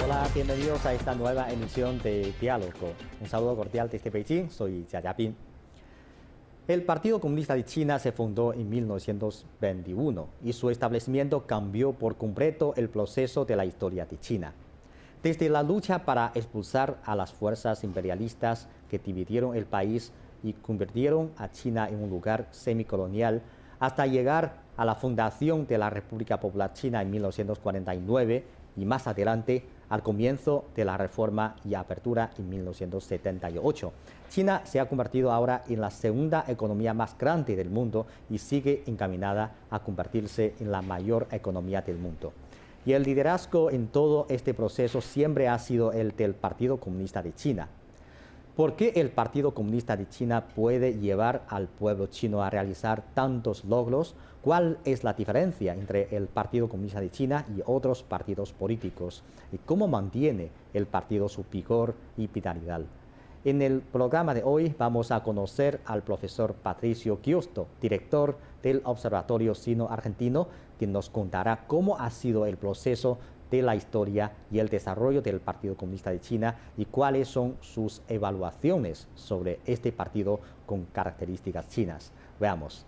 Hola, bienvenidos a esta nueva emisión de Diálogo. Un saludo cordial desde Beijing, soy Jia Jiaping. El Partido Comunista de China se fundó en 1921 y su establecimiento cambió por completo el proceso de la historia de China. Desde la lucha para expulsar a las fuerzas imperialistas que dividieron el país y convirtieron a China en un lugar semicolonial, hasta llegar a la fundación de la República Popular China en 1949 y más adelante al comienzo de la reforma y apertura en 1978. China se ha convertido ahora en la segunda economía más grande del mundo y sigue encaminada a convertirse en la mayor economía del mundo. Y el liderazgo en todo este proceso siempre ha sido el del Partido Comunista de China. ¿Por qué el Partido Comunista de China puede llevar al pueblo chino a realizar tantos logros? ¿Cuál es la diferencia entre el Partido Comunista de China y otros partidos políticos? ¿Y cómo mantiene el partido su vigor y vitalidad? En el programa de hoy vamos a conocer al profesor Patricio Giusto, director del Observatorio Sino-Argentino, quien nos contará cómo ha sido el proceso de la historia y el desarrollo del Partido Comunista de China y cuáles son sus evaluaciones sobre este partido con características chinas. Veamos.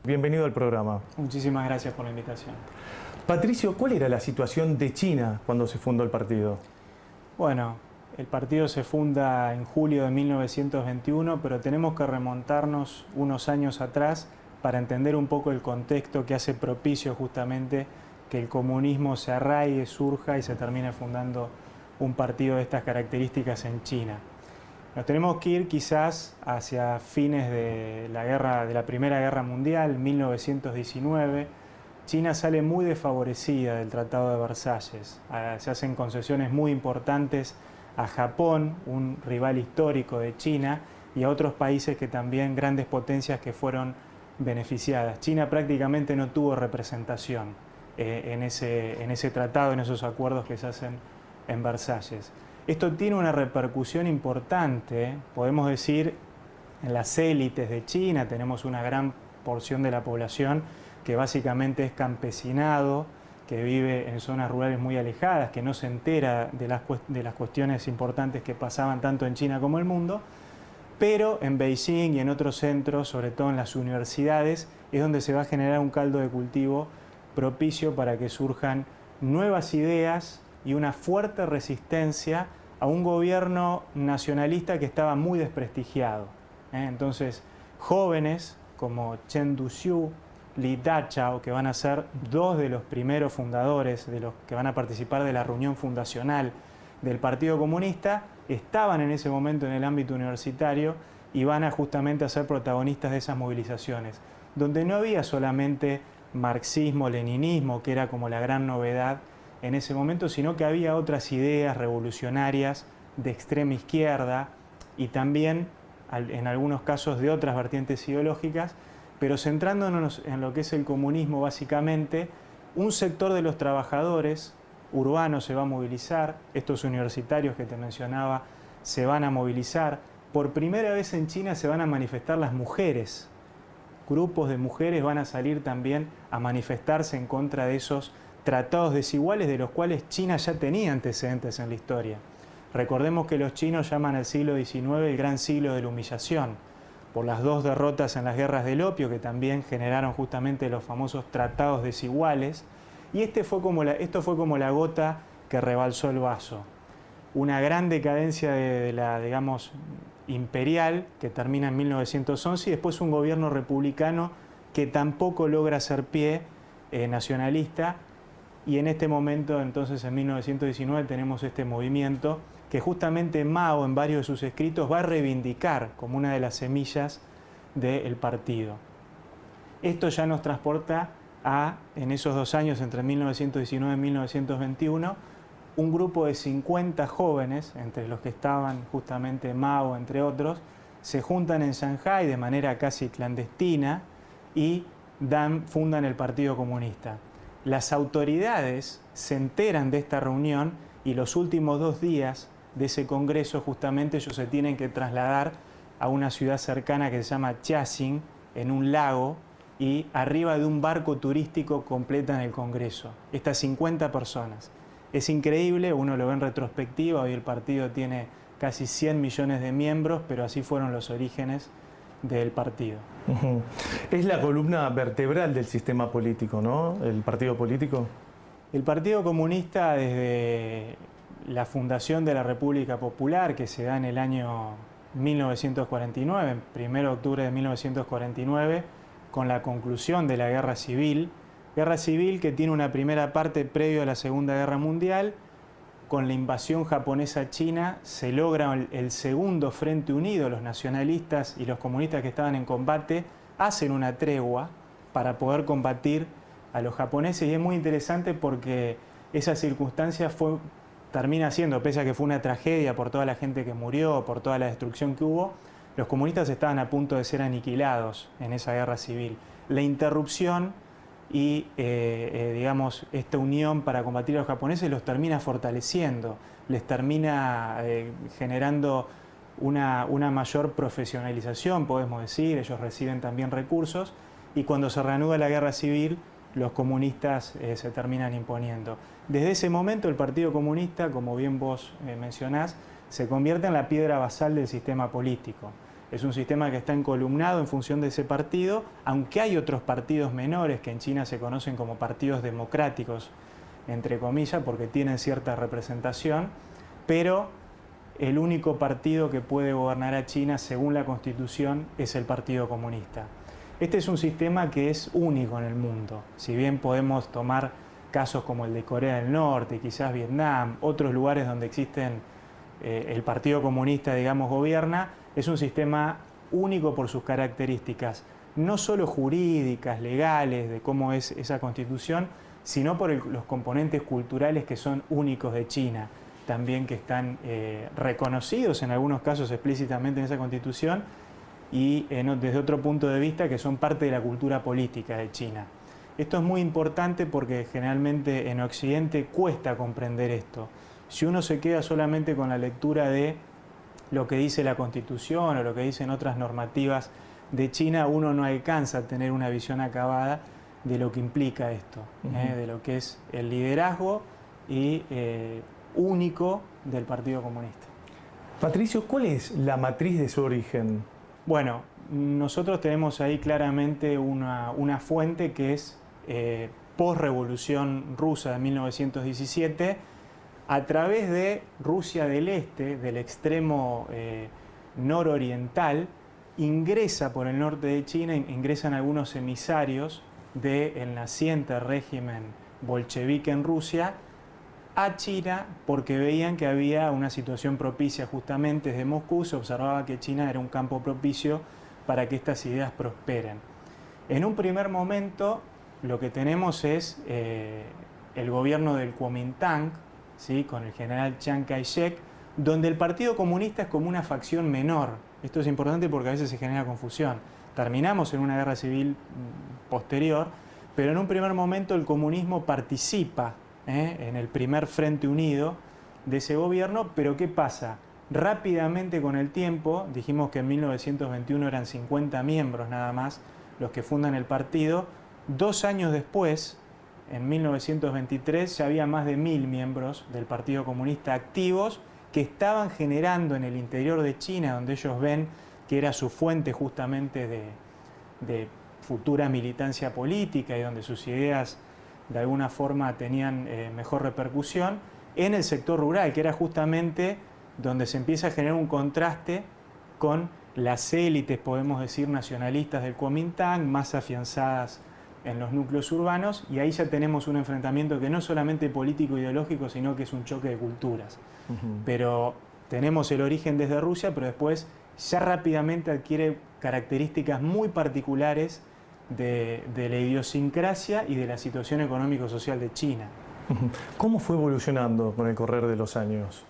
Bienvenido al programa. Muchísimas gracias por la invitación. Patricio, ¿cuál era la situación de China cuando se fundó el partido? Bueno, el partido se funda en julio de 1921, pero tenemos que remontarnos unos años atrás para entender un poco el contexto que hace propicio justamente que el comunismo se arraigue, surja y se termine fundando un partido de estas características en China. Nos tenemos que ir quizás hacia fines de la Primera Guerra Mundial, 1919. China sale muy desfavorecida del Tratado de Versalles. Se hacen concesiones muy importantes a Japón, un rival histórico de China, y a otros países que también, grandes potencias que fueron beneficiadas. China prácticamente no tuvo representación en ese tratado, en esos acuerdos que se hacen en Versalles. Esto tiene una repercusión importante, podemos decir, en las élites de China. Tenemos una gran porción de la población que básicamente es campesinado, que vive en zonas rurales muy alejadas, que no se entera de las cuestiones importantes que pasaban tanto en China como en el mundo, pero en Beijing y en otros centros, sobre todo en las universidades, es donde se va a generar un caldo de cultivo propicio para que surjan nuevas ideas y una fuerte resistencia a un gobierno nacionalista que estaba muy desprestigiado. Entonces, jóvenes como Chen Duxiu, Li Dachao, que van a ser dos de los primeros fundadores, de los que van a participar de la reunión fundacional del Partido Comunista, estaban en ese momento en el ámbito universitario y van a justamente a ser protagonistas de esas movilizaciones, donde no había solamente marxismo, leninismo, que era como la gran novedad en ese momento, sino que había otras ideas revolucionarias de extrema izquierda y también, en algunos casos, de otras vertientes ideológicas, pero centrándonos en lo que es el comunismo básicamente, un sector de los trabajadores urbanos se va a movilizar, estos universitarios que te mencionaba se van a movilizar, por primera vez en China se van a manifestar las mujeres. Grupos de mujeres van a salir también a manifestarse en contra de esos tratados desiguales de los cuales China ya tenía antecedentes en la historia. Recordemos que los chinos llaman al siglo XIX el gran siglo de la humillación, por las dos derrotas en las guerras del opio que también generaron justamente los famosos tratados desiguales, y esto fue como la gota que rebalsó el vaso. Una gran decadencia de la, digamos, imperial, que termina en 1911, y después un gobierno republicano que tampoco logra hacer pie nacionalista, y en este momento, entonces en 1919, tenemos este movimiento que justamente Mao, en varios de sus escritos, va a reivindicar como una de las semillas del partido. Esto ya nos transporta a, en esos 2 años, entre 1919 y 1921, un grupo de 50 jóvenes, entre los que estaban justamente Mao, entre otros, se juntan en Shanghái de manera casi clandestina y fundan el Partido Comunista. Las autoridades se enteran de esta reunión y los últimos 2 días de ese congreso justamente ellos se tienen que trasladar a una ciudad cercana que se llama Jiaxing, en un lago, y arriba de un barco turístico completan el congreso. Estas 50 personas. Es increíble, uno lo ve en retrospectiva, hoy el partido tiene casi 100 millones de miembros, pero así fueron los orígenes del partido. Es la columna vertebral del sistema político, ¿no? El partido político. El Partido Comunista, desde la fundación de la República Popular, que se da en el año 1949, 1 de octubre de 1949, con la conclusión de la Guerra Civil que tiene una primera parte previo a la Segunda Guerra Mundial. Con la invasión japonesa a China se logra el segundo frente unido. Los nacionalistas y los comunistas que estaban en combate hacen una tregua para poder combatir a los japoneses, y es muy interesante porque esa circunstancia termina siendo, pese a que fue una tragedia por toda la gente que murió, por toda la destrucción que hubo, los comunistas estaban a punto de ser aniquilados en esa guerra civil. La interrupción y digamos, esta unión para combatir a los japoneses los termina fortaleciendo, les termina generando una mayor profesionalización, podemos decir. Ellos reciben también recursos, y cuando se reanuda la guerra civil, los comunistas se terminan imponiendo. Desde ese momento el Partido Comunista, como bien vos mencionás, se convierte en la piedra basal del sistema político. Es un sistema que está encolumnado en función de ese partido, aunque hay otros partidos menores que en China se conocen como partidos democráticos, entre comillas, porque tienen cierta representación, pero el único partido que puede gobernar a China, según la Constitución, es el Partido Comunista. Este es un sistema que es único en el mundo. Si bien podemos tomar casos como el de Corea del Norte, quizás Vietnam, otros lugares donde existen el Partido Comunista, digamos, gobierna, es un sistema único por sus características, no solo jurídicas, legales, de cómo es esa constitución, sino por los componentes culturales que son únicos de China, también que están reconocidos en algunos casos explícitamente en esa constitución, y desde otro punto de vista que son parte de la cultura política de China. Esto es muy importante porque generalmente en Occidente cuesta comprender esto. Si uno se queda solamente con la lectura de lo que dice la Constitución o lo que dicen otras normativas de China, uno no alcanza a tener una visión acabada de lo que implica esto, de lo que es el liderazgo y único del Partido Comunista. Patricio, ¿cuál es la matriz de su origen? Bueno, nosotros tenemos ahí claramente una fuente que es post-revolución rusa de 1917, a través de Rusia del Este, del extremo nororiental, ingresa por el norte de China, ingresan algunos emisarios del naciente régimen bolchevique en Rusia a China, porque veían que había una situación propicia justamente desde Moscú. Se observaba que China era un campo propicio para que estas ideas prosperen. En un primer momento lo que tenemos es el gobierno del Kuomintang, ¿sí?, con el general Chiang Kai-shek, donde el Partido Comunista es como una facción menor. Esto es importante porque a veces se genera confusión. Terminamos en una guerra civil posterior, pero en un primer momento el comunismo participa en el primer Frente Unido de ese gobierno. Pero ¿qué pasa? Rápidamente con el tiempo, dijimos que en 1921 eran 50 miembros nada más los que fundan el partido. 2 años después, en 1923, ya había más de 1000 miembros del Partido Comunista activos que estaban generando en el interior de China, donde ellos ven que era su fuente justamente de futura militancia política y donde sus ideas de alguna forma tenían mejor repercusión, en el sector rural, que era justamente donde se empieza a generar un contraste con las élites, podemos decir, nacionalistas del Kuomintang, más afianzadas en los núcleos urbanos, y ahí ya tenemos un enfrentamiento que no es solamente político-ideológico, sino que es un choque de culturas. Pero tenemos el origen desde Rusia, pero después ya rápidamente adquiere características muy particulares de la idiosincrasia y de la situación económico-social de China. ¿Cómo fue evolucionando con el correr de los años?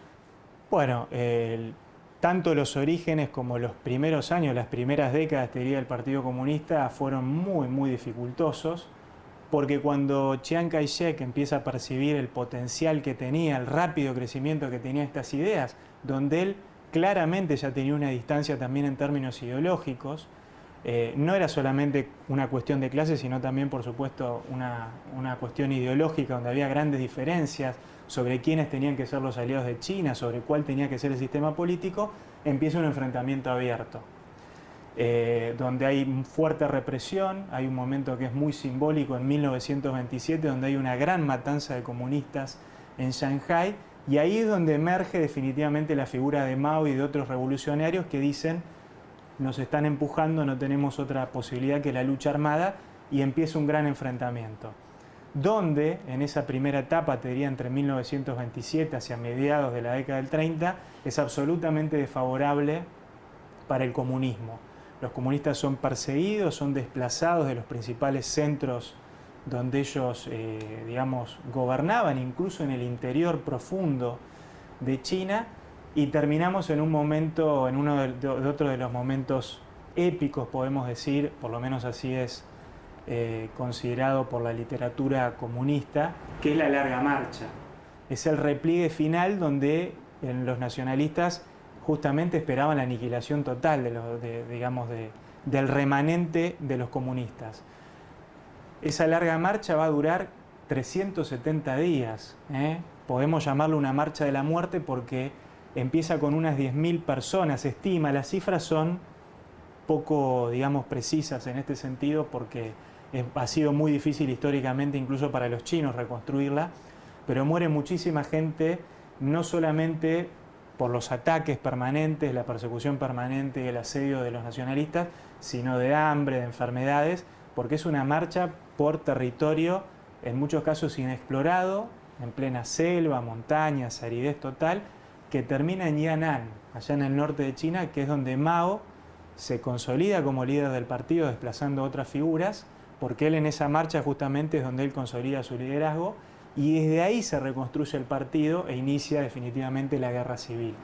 Bueno, tanto los orígenes como los primeros años, las primeras décadas, te diría, del Partido Comunista fueron muy, muy dificultosos, porque cuando Chiang Kai-shek empieza a percibir el potencial que tenía, el rápido crecimiento que tenía estas ideas, donde él claramente ya tenía una distancia también en términos ideológicos, no era solamente una cuestión de clase, sino también, por supuesto, una cuestión ideológica donde había grandes diferencias sobre quiénes tenían que ser los aliados de China, sobre cuál tenía que ser el sistema político, empieza un enfrentamiento abierto, donde hay fuerte represión. Hay un momento que es muy simbólico en 1927, donde hay una gran matanza de comunistas en Shanghái, y ahí es donde emerge definitivamente la figura de Mao y de otros revolucionarios que dicen: nos están empujando, no tenemos otra posibilidad que la lucha armada, y empieza un gran enfrentamiento, donde en esa primera etapa, te diría entre 1927 hacia mediados de la década del 30, es absolutamente desfavorable para el comunismo. Los comunistas son perseguidos, son desplazados de los principales centros donde ellos, digamos, gobernaban, incluso en el interior profundo de China, y terminamos en un momento, en uno de otro de los momentos épicos, podemos decir, por lo menos así es considerado por la literatura comunista, que es la Larga Marcha. Es el repliegue final donde los nacionalistas justamente esperaban la aniquilación total del remanente de los comunistas. Esa larga marcha va a durar 370 días. Podemos llamarlo una marcha de la muerte porque empieza con unas 10.000 personas, se estima. Las cifras son poco, digamos, precisas en este sentido porque ha sido muy difícil históricamente, incluso para los chinos, reconstruirla, pero muere muchísima gente, no solamente por los ataques permanentes, la persecución permanente y el asedio de los nacionalistas, sino de hambre, de enfermedades, porque es una marcha por territorio, en muchos casos inexplorado, en plena selva, montañas, aridez total, que termina en Yan'an, allá en el norte de China, que es donde Mao se consolida como líder del partido, desplazando otras figuras, porque él en esa marcha justamente es donde él consolida su liderazgo, y desde ahí se reconstruye el partido e inicia definitivamente la guerra civil.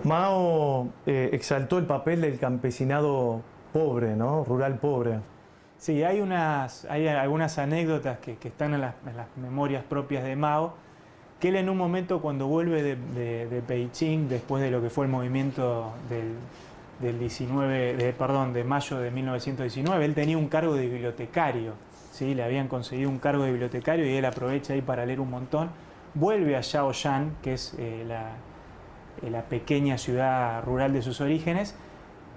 Mao exaltó el papel del campesinado pobre, ¿no? Rural pobre. Sí, hay algunas anécdotas que están en las memorias propias de Mao, que él en un momento, cuando vuelve de Beijing, después de lo que fue el movimiento de mayo de 1919, él tenía un cargo de bibliotecario, ¿sí? Le habían conseguido un cargo de bibliotecario y él aprovecha ahí para leer un montón. Vuelve a Shaoxan, que es la pequeña ciudad rural de sus orígenes,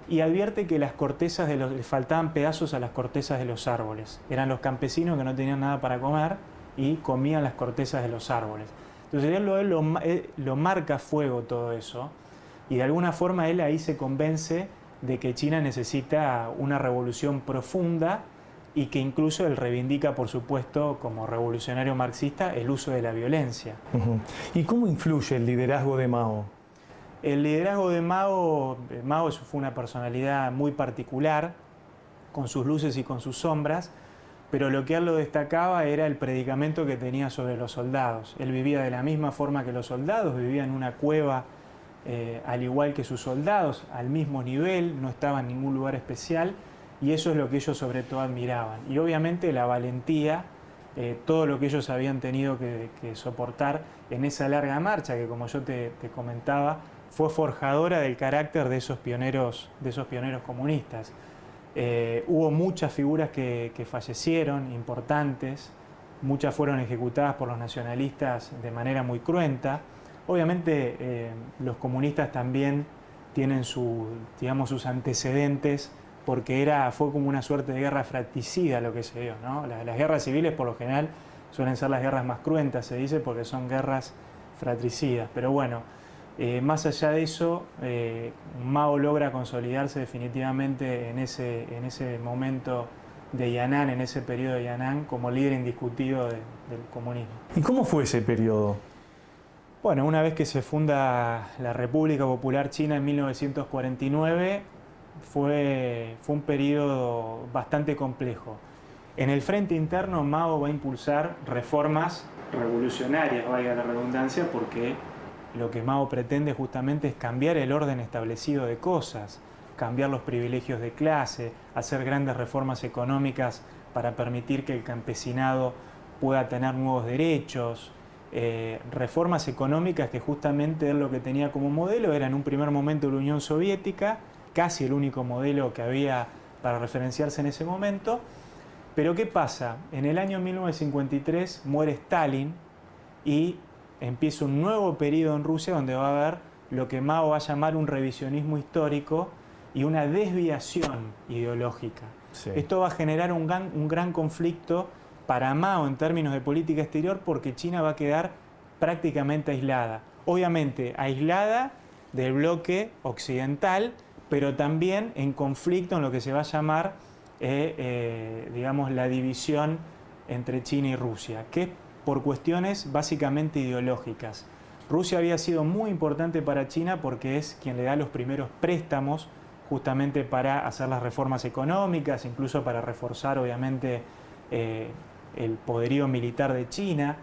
y advierte que las cortezas le faltaban pedazos a las cortezas de los árboles. Eran los campesinos que no tenían nada para comer y comían las cortezas de los árboles. Entonces él lo marca a fuego todo eso, y de alguna forma él ahí se convence de que China necesita una revolución profunda, y que incluso él reivindica, por supuesto, como revolucionario marxista, el uso de la violencia. ¿Y cómo influye el liderazgo de Mao? El liderazgo de Mao fue una personalidad muy particular, con sus luces y con sus sombras, pero lo que él lo destacaba era el predicamento que tenía sobre los soldados. Él vivía de la misma forma que los soldados, vivía en una cueva al igual que sus soldados, al mismo nivel, no estaba en ningún lugar especial, y eso es lo que ellos sobre todo admiraban. Y obviamente la valentía, todo lo que ellos habían tenido que soportar en esa larga marcha, que como yo te comentaba, fue forjadora del carácter de esos pioneros comunistas. Hubo muchas figuras que fallecieron, importantes, muchas fueron ejecutadas por los nacionalistas de manera muy cruenta. Obviamente los comunistas también tienen sus antecedentes, porque fue como una suerte de guerra fratricida lo que se dio, ¿no? Las guerras civiles por lo general suelen ser las guerras más cruentas, se dice, porque son guerras fratricidas. Pero bueno, más allá de eso, Mao logra consolidarse definitivamente en ese momento de Yan'an, en ese periodo de Yan'an, como líder indiscutido del comunismo. ¿Y cómo fue ese periodo? Bueno, una vez que se funda la República Popular China en 1949, fue un periodo bastante complejo. En el frente interno, Mao va a impulsar reformas revolucionarias, valga la redundancia, porque lo que Mao pretende justamente es cambiar el orden establecido de cosas, cambiar los privilegios de clase, hacer grandes reformas económicas para permitir que el campesinado pueda tener nuevos derechos, reformas económicas que justamente él lo que tenía como modelo era en un primer momento la Unión Soviética, casi el único modelo que había para referenciarse en ese momento. Pero ¿qué pasa? En el año 1953 muere Stalin y empieza un nuevo periodo en Rusia donde va a haber lo que Mao va a llamar un revisionismo histórico y una desviación ideológica. Sí. Esto va a generar un gran conflicto para Mao en términos de política exterior, porque China va a quedar prácticamente aislada. Obviamente aislada del bloque occidental, pero también en conflicto en lo que se va a llamar digamos, la división entre China y Rusia, que es por cuestiones básicamente ideológicas. Rusia había sido muy importante para China porque es quien le da los primeros préstamos justamente para hacer las reformas económicas, incluso para reforzar obviamente el poderío militar de China.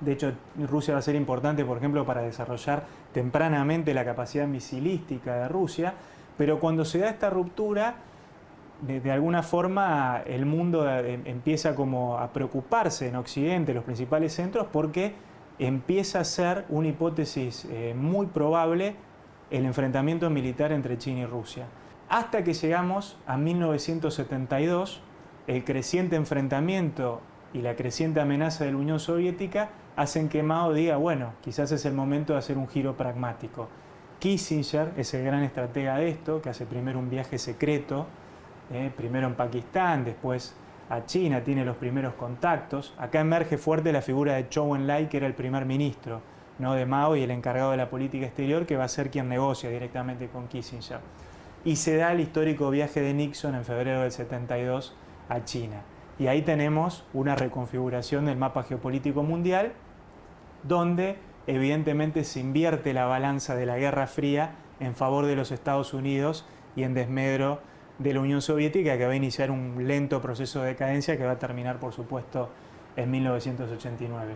De hecho, Rusia va a ser importante, por ejemplo, para desarrollar tempranamente la capacidad misilística de Rusia, pero cuando se da esta ruptura, de alguna forma el mundo empieza como a preocuparse en Occidente, los principales centros, porque empieza a ser una hipótesis muy probable el enfrentamiento militar entre China y Rusia. Hasta que llegamos a 1972, el creciente enfrentamiento y la creciente amenaza de la Unión Soviética hacen que Mao diga, bueno, quizás es el momento de hacer un giro pragmático. Kissinger es el gran estratega de esto, que hace primero un viaje secreto, primero en Pakistán, después a China, tiene los primeros contactos. Acá emerge fuerte la figura de Zhou Enlai, que era el primer ministro, ¿no?, de Mao y el encargado de la política exterior, que va a ser quien negocia directamente con Kissinger. Y se da el histórico viaje de Nixon en febrero del 72 a China. Y ahí tenemos una reconfiguración del mapa geopolítico mundial, donde evidentemente se invierte la balanza de la Guerra Fría en favor de los Estados Unidos y en desmedro de la Unión Soviética, que va a iniciar un lento proceso de decadencia que va a terminar, por supuesto, en 1989.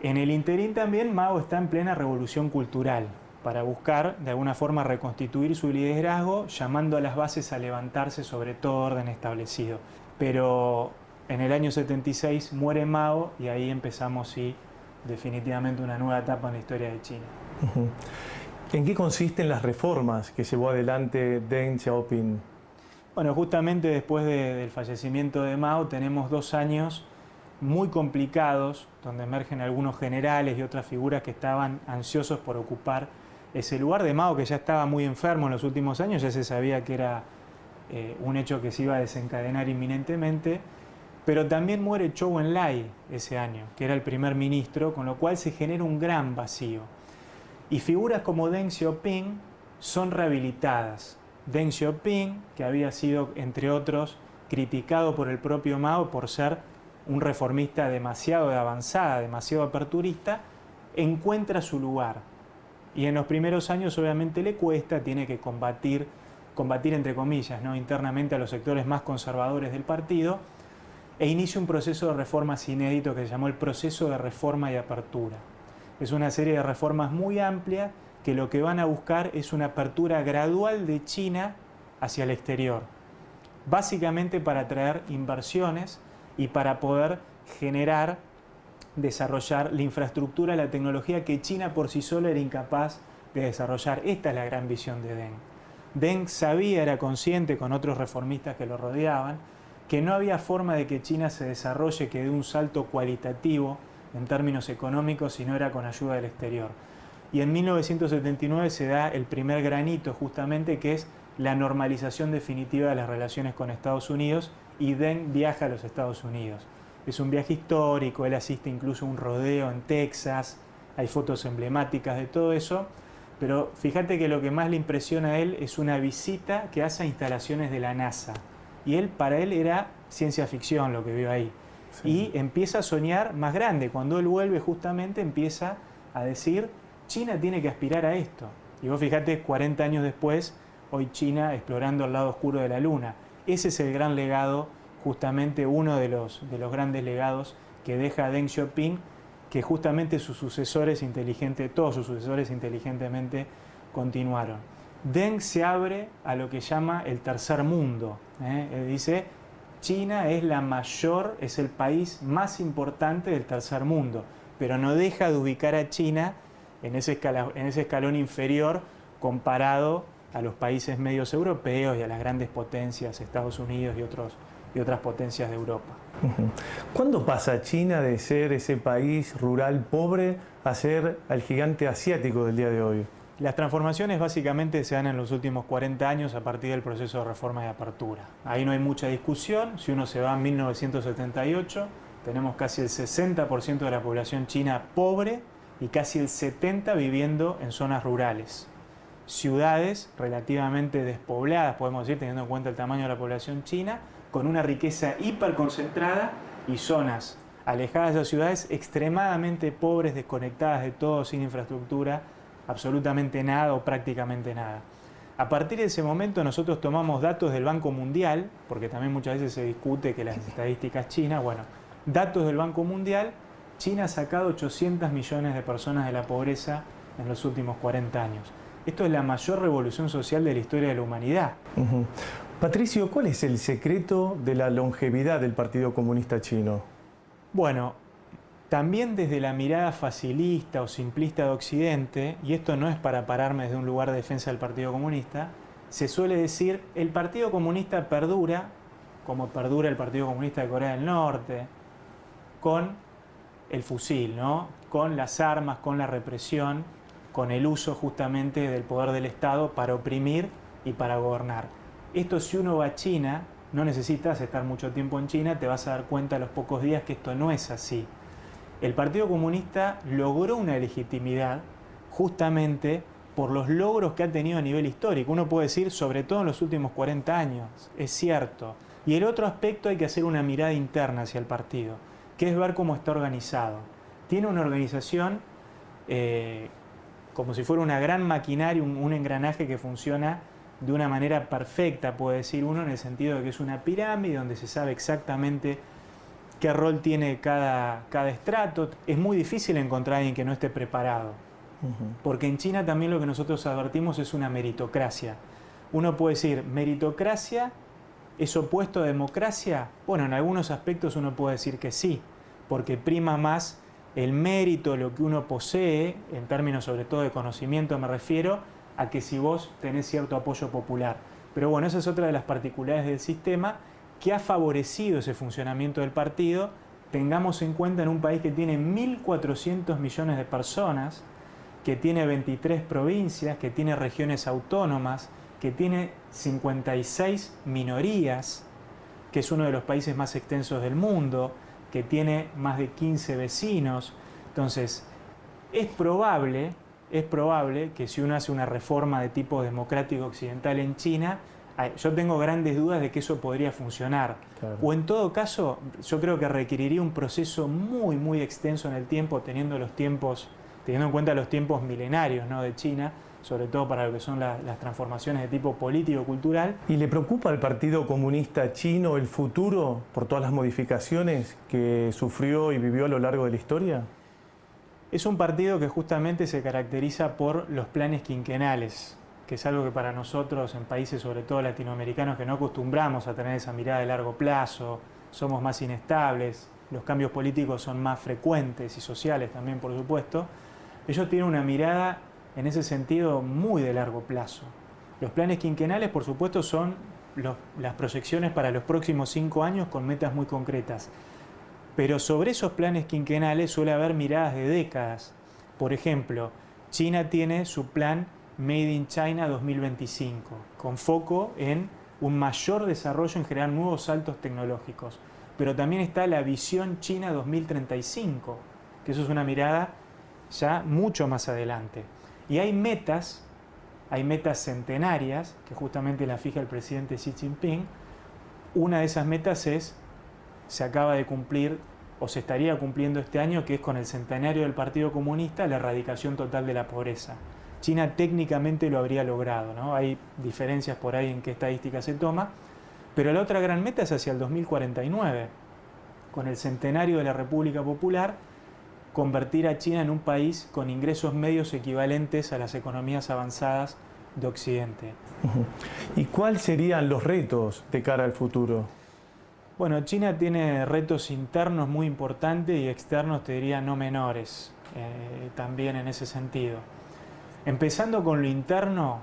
En el interín también Mao está en plena revolución cultural para buscar de alguna forma reconstituir su liderazgo, llamando a las bases a levantarse sobre todo orden establecido. Pero en el año 76 muere Mao y ahí empezamos, sí, definitivamente una nueva etapa en la historia de China. ¿En qué consisten las reformas que llevó adelante Deng Xiaoping? Bueno, justamente después del fallecimiento de Mao tenemos 2 años muy complicados, donde emergen algunos generales y otras figuras que estaban ansiosos por ocupar ese lugar de Mao, que ya estaba muy enfermo en los últimos años, ya se sabía que era un hecho que se iba a desencadenar inminentemente, pero también muere Zhou Enlai ese año, que era el primer ministro, con lo cual se genera un gran vacío. Y figuras como Deng Xiaoping son rehabilitadas. Deng Xiaoping, que había sido, entre otros, criticado por el propio Mao por ser un reformista demasiado de avanzada, demasiado aperturista, encuentra su lugar. Y en los primeros años obviamente le cuesta, tiene que combatir entre comillas, ¿no?, internamente a los sectores más conservadores del partido, e inicia un proceso de reformas inédito que se llamó el proceso de reforma y apertura. Es una serie de reformas muy amplia que lo que van a buscar es una apertura gradual de China hacia el exterior, básicamente para atraer inversiones y para poder generar, desarrollar la infraestructura, la tecnología que China por sí sola era incapaz de desarrollar. Esta es la gran visión de Deng. Deng sabía, era consciente con otros reformistas que lo rodeaban, que no había forma de que China se desarrolle, que dé un salto cualitativo en términos económicos si no era con ayuda del exterior. Y en 1979 se da el primer granito justamente, que es la normalización definitiva de las relaciones con Estados Unidos, y Deng viaja a los Estados Unidos. Es un viaje histórico, él asiste incluso a un rodeo en Texas, hay fotos emblemáticas de todo eso, pero fíjate que lo que más le impresiona a él es una visita que hace a instalaciones de la NASA. Y para él era ciencia ficción lo que vio ahí. Sí. Y empieza a soñar más grande. Cuando él vuelve justamente empieza a decir, China tiene que aspirar a esto. Y vos fíjate, 40 años después, hoy China explorando el lado oscuro de la Luna. Ese es el gran legado, justamente uno de los grandes legados que deja Deng Xiaoping, que justamente sus sucesores inteligentes, todos sus sucesores inteligentemente continuaron. Deng se abre a lo que llama el tercer mundo. Él dice, China es es el país más importante del tercer mundo, pero no deja de ubicar a China en ese escalón inferior comparado a los países medios europeos y a las grandes potencias, Estados Unidos y y otras potencias de Europa. ¿Cuándo pasa China de ser ese país rural pobre a ser el gigante asiático del día de hoy? Las transformaciones básicamente se dan en los últimos 40 años a partir del proceso de reforma y apertura. Ahí no hay mucha discusión. Si uno se va a 1978, tenemos casi el 60% de la población china pobre y casi el 70% viviendo en zonas rurales. Ciudades relativamente despobladas, podemos decir, teniendo en cuenta el tamaño de la población china, con una riqueza hiperconcentrada y zonas alejadas de las ciudades extremadamente pobres, desconectadas de todo, sin infraestructura, absolutamente nada o prácticamente nada. A partir de ese momento nosotros tomamos datos del Banco Mundial, porque también muchas veces se discute que las estadísticas chinas, bueno, datos del Banco Mundial, China ha sacado 800 millones de personas de la pobreza en los últimos 40 años. Esto es la mayor revolución social de la historia de la humanidad. Patricio, ¿cuál es el secreto de la longevidad del Partido Comunista Chino? Bueno, también desde la mirada facilista o simplista de Occidente, y esto no es para pararme desde un lugar de defensa del Partido Comunista, se suele decir el Partido Comunista perdura, como perdura el Partido Comunista de Corea del Norte, con el fusil, ¿no? Con las armas, con la represión, con el uso justamente del poder del Estado para oprimir y para gobernar. Esto, si uno va a China, no necesitas estar mucho tiempo en China, te vas a dar cuenta a los pocos días que esto no es así. El Partido Comunista logró una legitimidad justamente por los logros que ha tenido a nivel histórico. Uno puede decir, sobre todo en los últimos 40 años, es cierto. Y el otro aspecto hay que hacer una mirada interna hacia el partido, que es ver cómo está organizado. Tiene una organización como si fuera una gran maquinaria, un engranaje que funciona de una manera perfecta, puede decir uno, en el sentido de que es una pirámide donde se sabe exactamente qué rol tiene cada estrato. Es muy difícil encontrar a alguien que no esté preparado, porque en China también lo que nosotros advertimos es una meritocracia. Uno puede decir, ¿meritocracia es opuesto a democracia? Bueno, en algunos aspectos uno puede decir que sí, porque prima más el mérito, lo que uno posee, en términos sobre todo de conocimiento me refiero, a que si vos tenés cierto apoyo popular. Pero bueno, esa es otra de las particularidades del sistema que ha favorecido ese funcionamiento del partido. Tengamos en cuenta en un país que tiene 1.400 millones de personas, que tiene 23 provincias, que tiene regiones autónomas, que tiene 56 minorías, que es uno de los países más extensos del mundo, que tiene más de 15 vecinos. Entonces, es probable que si uno hace una reforma de tipo democrático occidental en China, yo tengo grandes dudas de que eso podría funcionar. Claro. O en todo caso, yo creo que requeriría un proceso muy, muy extenso en el tiempo, teniendo en cuenta los tiempos milenarios, ¿no?, de China, sobre todo para lo que son las transformaciones de tipo político-cultural. ¿Y le preocupa al Partido Comunista Chino el futuro por todas las modificaciones que sufrió y vivió a lo largo de la historia? Es un partido que justamente se caracteriza por los planes quinquenales, que es algo que para nosotros en países sobre todo latinoamericanos que no acostumbramos a tener esa mirada de largo plazo, somos más inestables, los cambios políticos son más frecuentes y sociales también, por supuesto. Ellos tienen una mirada en ese sentido muy de largo plazo. Los planes quinquenales, por supuesto, son las proyecciones para los próximos 5 años con metas muy concretas. Pero sobre esos planes quinquenales suele haber miradas de décadas. Por ejemplo, China tiene su plan Made in China 2025, con foco en un mayor desarrollo, en generar nuevos saltos tecnológicos. Pero también está la visión China 2035, que eso es una mirada ya mucho más adelante. Y hay metas centenarias, que justamente la fija el presidente Xi Jinping. Una de esas metas se acaba de cumplir, o se estaría cumpliendo este año, que es con el centenario del Partido Comunista, la erradicación total de la pobreza. China técnicamente lo habría logrado, ¿no? Hay diferencias por ahí en qué estadística se toma, pero la otra gran meta es hacia el 2049, con el centenario de la República Popular, convertir a China en un país con ingresos medios equivalentes a las economías avanzadas de Occidente. ¿Y cuáles serían los retos de cara al futuro? Bueno, China tiene retos internos muy importantes y externos, te diría, no menores, también en ese sentido. Empezando con lo interno,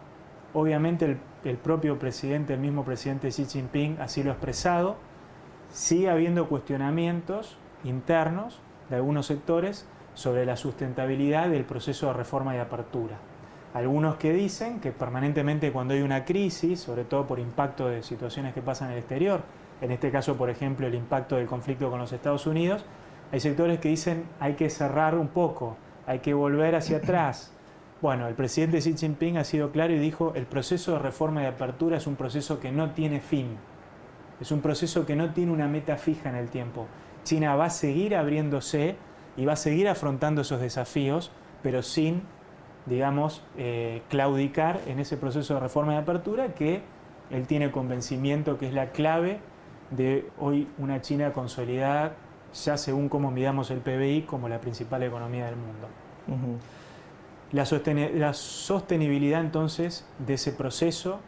obviamente el propio presidente, el mismo presidente Xi Jinping, así lo ha expresado, sigue habiendo cuestionamientos internos de algunos sectores sobre la sustentabilidad del proceso de reforma y apertura. Algunos que dicen que permanentemente cuando hay una crisis, sobre todo por impacto de situaciones que pasan en el exterior, en este caso, por ejemplo, el impacto del conflicto con los Estados Unidos, hay sectores que dicen hay que cerrar un poco, hay que volver hacia atrás. Bueno, el presidente Xi Jinping ha sido claro y dijo el proceso de reforma y apertura es un proceso que no tiene fin, es un proceso que no tiene una meta fija en el tiempo. China va a seguir abriéndose y va a seguir afrontando esos desafíos, pero sin, digamos, claudicar en ese proceso de reforma y apertura que él tiene convencimiento que es la clave de hoy una China consolidada, ya según cómo midamos el PBI, como la principal economía del mundo. La sostenibilidad entonces de ese proceso,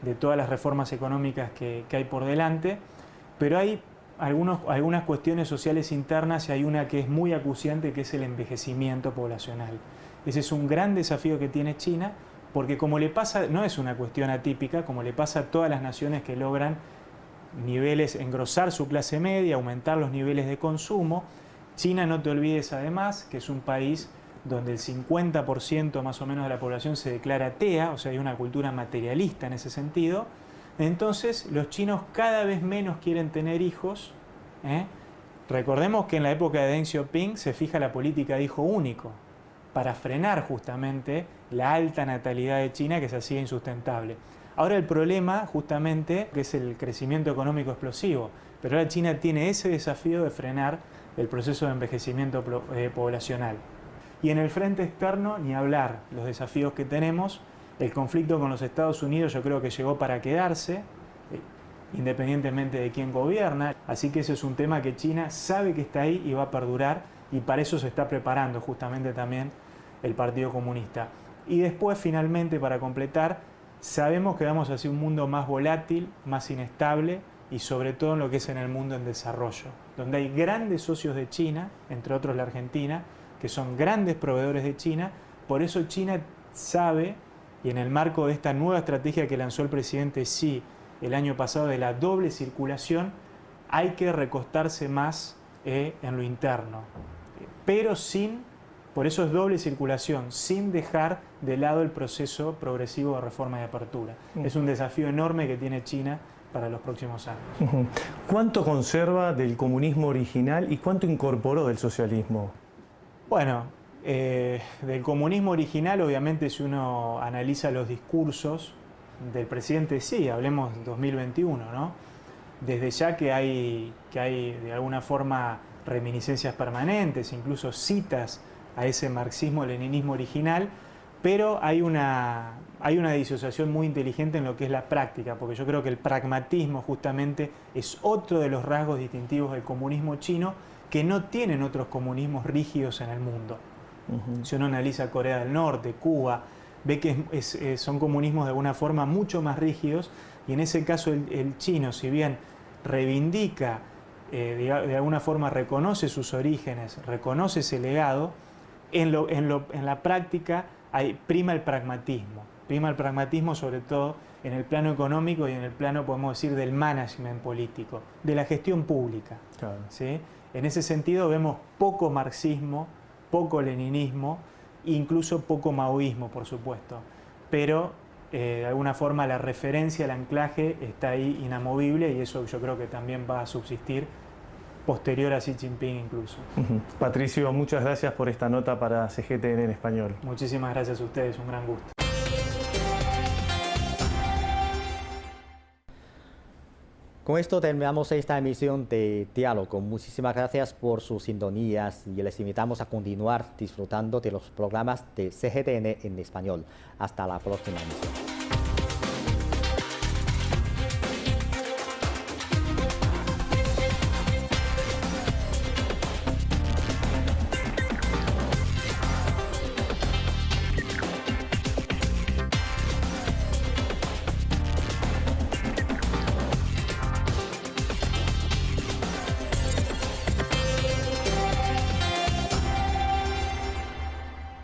de todas las reformas económicas que hay por delante, pero hay algunas cuestiones sociales internas y hay una que es muy acuciante, que es el envejecimiento poblacional. Ese es un gran desafío que tiene China, porque como le pasa, no es una cuestión atípica, como le pasa a todas las naciones que logran niveles, engrosar su clase media, aumentar los niveles de consumo. China, no te olvides además, que es un país donde el 50% más o menos de la población se declara atea, o sea, hay una cultura materialista en ese sentido. Entonces, los chinos cada vez menos quieren tener hijos. Recordemos que en la época de Deng Xiaoping se fija la política de hijo único, para frenar justamente la alta natalidad de China, que se hacía insustentable. Ahora el problema justamente que es el crecimiento económico explosivo, pero ahora China tiene ese desafío de frenar el proceso de envejecimiento poblacional. Y en el frente externo, ni hablar, los desafíos que tenemos, el conflicto con los Estados Unidos yo creo que llegó para quedarse, independientemente de quién gobierna, así que ese es un tema que China sabe que está ahí y va a perdurar, y para eso se está preparando justamente también el Partido Comunista. Y después, finalmente, para completar, sabemos que vamos hacia un mundo más volátil, más inestable y sobre todo en lo que es en el mundo en desarrollo, donde hay grandes socios de China, entre otros la Argentina, que son grandes proveedores de China. Por eso China sabe, y en el marco de esta nueva estrategia que lanzó el presidente Xi el año pasado de la doble circulación, hay que recostarse más en lo interno, pero por eso es doble circulación, sin dejar de lado el proceso progresivo de reforma y apertura. Es un desafío enorme que tiene China para los próximos años. ¿Cuánto conserva del comunismo original y cuánto incorporó del socialismo? Bueno, del comunismo original, obviamente, si uno analiza los discursos del presidente Xi, hablemos 2021, ¿no? Desde ya que hay de alguna forma reminiscencias permanentes, incluso citas a ese marxismo-leninismo original, pero hay una disociación muy inteligente en lo que es la práctica, porque yo creo que el pragmatismo justamente es otro de los rasgos distintivos del comunismo chino que no tienen otros comunismos rígidos en el mundo. Si uno analiza Corea del Norte, Cuba, ve que son comunismos de alguna forma mucho más rígidos, y en ese caso el chino, si bien reivindica, de alguna forma reconoce sus orígenes, reconoce ese legado, en la práctica prima el pragmatismo sobre todo en el plano económico y en el plano, podemos decir, del management político, de la gestión pública. Claro. ¿Sí? En ese sentido vemos poco marxismo, poco leninismo, incluso poco maoísmo, por supuesto, pero de alguna forma la referencia, el anclaje está ahí inamovible, y eso yo creo que también va a subsistir posterior a Xi Jinping incluso. Patricio, muchas gracias por esta nota para CGTN en español. Muchísimas gracias a ustedes, un gran gusto. Con esto terminamos esta emisión de Diálogo. Muchísimas gracias por sus sintonías y les invitamos a continuar disfrutando de los programas de CGTN en español. Hasta la próxima emisión.